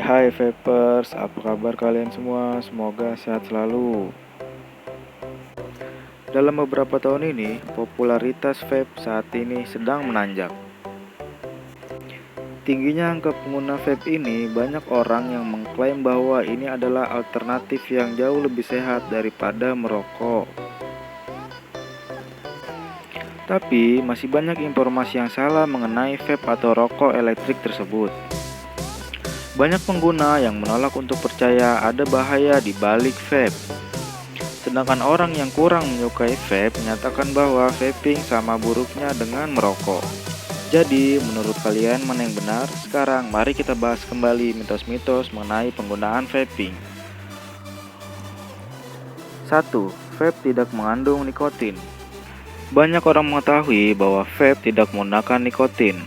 Hai vapers, apa kabar kalian semua? Semoga sehat selalu. Dalam beberapa tahun ini, popularitas vape saat ini sedang menanjak. Tingginya angka pengguna vape ini, banyak orang yang mengklaim bahwa ini adalah alternatif yang jauh lebih sehat daripada merokok. Tapi, masih banyak informasi yang salah mengenai vape atau rokok elektrik tersebut. Banyak pengguna yang menolak untuk percaya ada bahaya di balik vape. Sedangkan orang yang kurang menyukai vape menyatakan bahwa vaping sama buruknya dengan merokok. Jadi, menurut kalian mana yang benar? Sekarang mari kita bahas kembali mitos-mitos mengenai penggunaan vaping. 1. Vape tidak mengandung nikotin. Banyak orang mengetahui bahwa vape tidak menggunakan nikotin.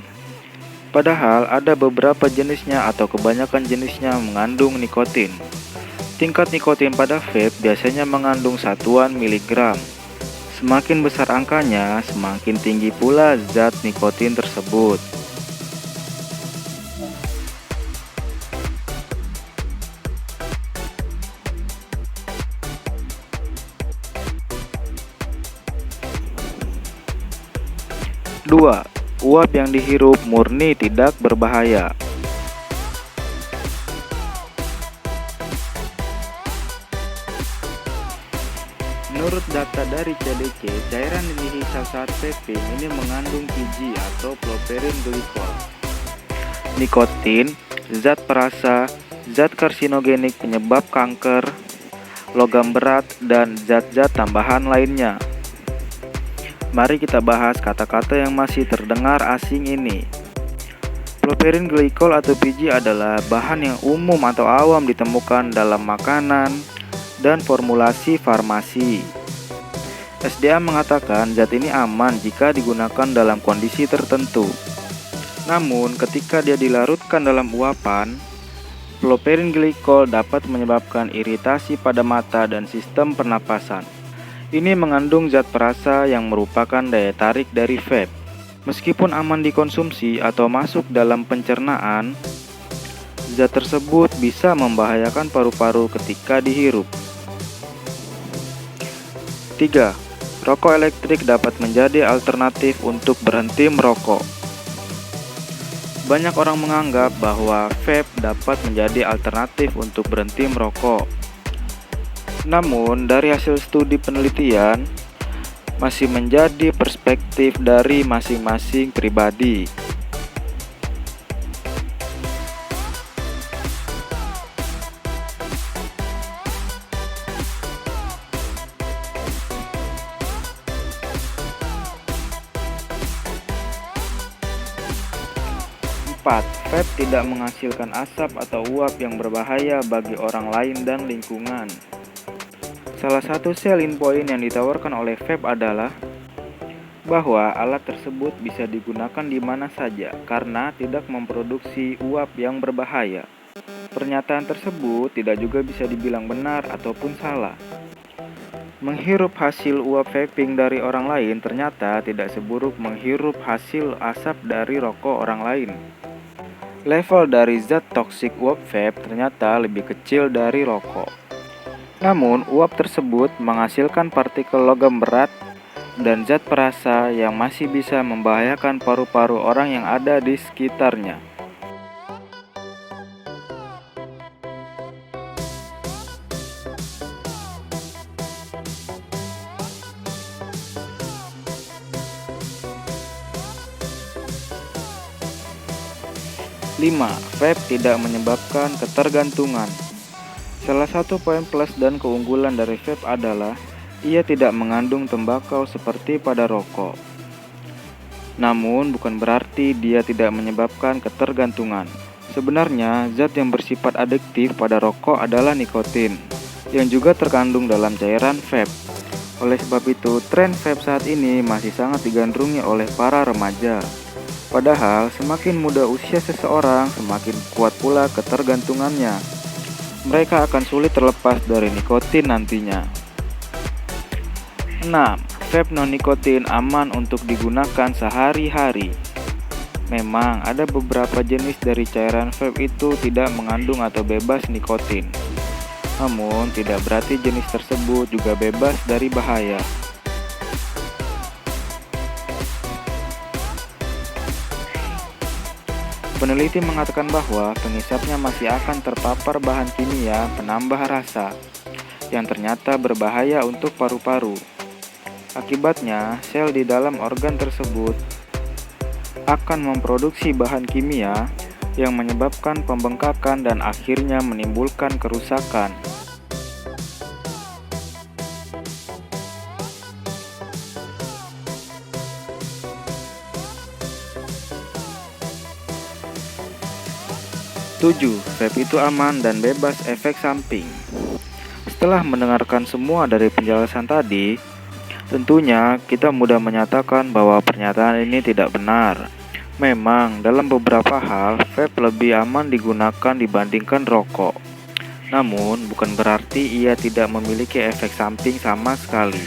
Padahal ada beberapa jenisnya atau kebanyakan jenisnya mengandung nikotin. Tingkat nikotin pada vape biasanya mengandung satuan miligram. Semakin besar angkanya, semakin tinggi pula zat nikotin tersebut. Dua, uap yang dihirup murni tidak berbahaya. Menurut data dari CDC, cairan yang dihisap saat vaping ini mengandung PG atau propylene glycol, nikotin, zat perasa, zat karsinogenik penyebab kanker, logam berat, dan zat-zat tambahan lainnya. Mari kita bahas kata-kata yang masih terdengar asing ini. Propylene glycol atau PG adalah bahan yang umum atau awam ditemukan dalam makanan dan formulasi farmasi. SDA mengatakan zat ini aman jika digunakan dalam kondisi tertentu. Namun, ketika dia dilarutkan dalam uapan, propylene glycol dapat menyebabkan iritasi pada mata dan sistem pernapasan. Ini mengandung zat perasa yang merupakan daya tarik dari vape. Meskipun aman dikonsumsi atau masuk dalam pencernaan, zat tersebut bisa membahayakan paru-paru ketika dihirup. 3. Rokok elektrik dapat menjadi alternatif untuk berhenti merokok. Banyak orang menganggap bahwa vape dapat menjadi alternatif untuk berhenti merokok. Namun, dari hasil studi penelitian, masih menjadi perspektif dari masing-masing pribadi. Empat, vape tidak menghasilkan asap atau uap yang berbahaya bagi orang lain dan lingkungan. Salah satu selling point yang ditawarkan oleh vape adalah bahwa alat tersebut bisa digunakan di mana saja karena tidak memproduksi uap yang berbahaya. Pernyataan tersebut tidak juga bisa dibilang benar ataupun salah. Menghirup hasil uap vaping dari orang lain ternyata tidak seburuk menghirup hasil asap dari rokok orang lain. Level dari zat toksik uap vape ternyata lebih kecil dari rokok. Namun, uap tersebut menghasilkan partikel logam berat dan zat perasa yang masih bisa membahayakan paru-paru orang yang ada di sekitarnya. Lima, vape tidak menyebabkan ketergantungan. Salah satu poin plus dan keunggulan dari vape adalah ia tidak mengandung tembakau seperti pada rokok. Namun, bukan berarti dia tidak menyebabkan ketergantungan. Sebenarnya, zat yang bersifat adiktif pada rokok adalah nikotin, yang juga terkandung dalam cairan vape. Oleh sebab itu, tren vape saat ini masih sangat digandrungi oleh para remaja. Padahal, semakin muda usia seseorang, semakin kuat pula ketergantungannya. mereka akan sulit terlepas dari nikotin nantinya. 6. Vape non-nikotin aman untuk digunakan sehari-hari. Memang ada beberapa jenis dari cairan vape itu tidak mengandung atau bebas nikotin. Namun, tidak berarti jenis tersebut juga bebas dari bahaya. Peneliti mengatakan bahwa pengisapnya masih akan terpapar bahan kimia penambah rasa yang ternyata berbahaya untuk paru-paru. Akibatnya, sel di dalam organ tersebut akan memproduksi bahan kimia yang menyebabkan pembengkakan dan akhirnya menimbulkan kerusakan. Tujuh, vape itu aman dan bebas efek samping. Setelah mendengarkan semua dari penjelasan tadi, tentunya kita mudah menyatakan bahwa pernyataan ini tidak benar. Memang, dalam beberapa hal, vape lebih aman digunakan dibandingkan rokok. Namun, bukan berarti ia tidak memiliki efek samping sama sekali.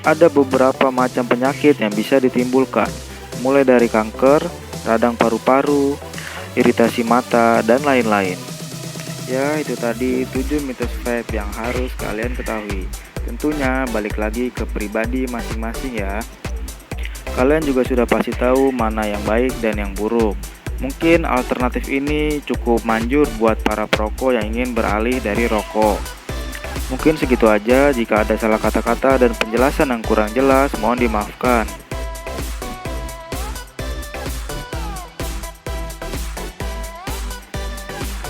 Ada beberapa macam penyakit yang bisa ditimbulkan, mulai dari kanker, radang paru-paru, iritasi mata, dan lain-lain. Ya, itu tadi 7 mitos vape yang harus kalian ketahui. Tentunya balik lagi ke pribadi masing-masing ya. Kalian juga sudah pasti tahu mana yang baik dan yang buruk. Mungkin alternatif ini cukup manjur buat para perokok yang ingin beralih dari rokok. Mungkin segitu aja. Jika ada salah kata-kata dan penjelasan yang kurang jelas, mohon dimaafkan.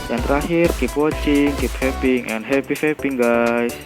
Yang terakhir, keep watching, keep vaping, and happy vaping guys.